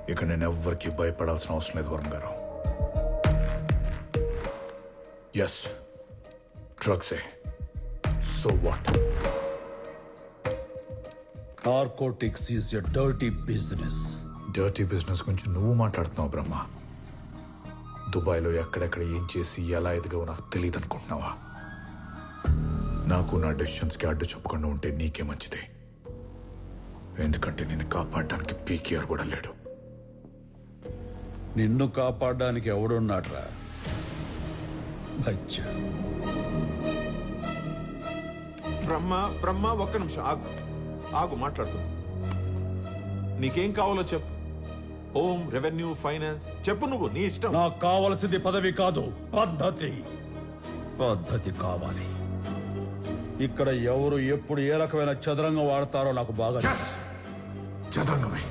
ఇక నేను ఎవ్వరికి భయపడాల్సిన అవసరం లేదు వరుణ్ గారు. ఎస్, డ్రగ్సే. So what? Narcotics is a dirty business. Dirty business గురించి నువ్వు మాట్లాడుతున్నావు బ్రహ్మ. దుబాయ్లో ఎక్కడెక్కడ ఏం చేసి ఎలా ఎదిగావో నాకు తెలియదు అనుకుంటున్నావా? నాకు నా డెసిషన్స్కి అడ్డు చెప్పకుండా ఉంటే నీకే మంచిది. ఎందుకంటే నిన్ను కాపాడడానికి పీకేఆర్ కూడా లేడు. నిన్ను కాపాడడానికి ఎవడున్నాడ్రా? బచ్చా. బ్రహ్మ ఒక్క నిమిషం ఆగు మాట్లాడుతూ. నీకేం కావాలో చెప్పు. హోమ్, రెవెన్యూ, ఫైనాన్స్ చెప్పు, నువ్వు నీ ఇష్టం. నాకు కావలసింది పదవి కాదు, పద్ధతి. పద్ధతి కావాలి. ఇక్కడ ఎవరు ఎప్పుడు ఏ రకమైన చదరంగం వాడతారో నాకు బాగా చదరంగమే.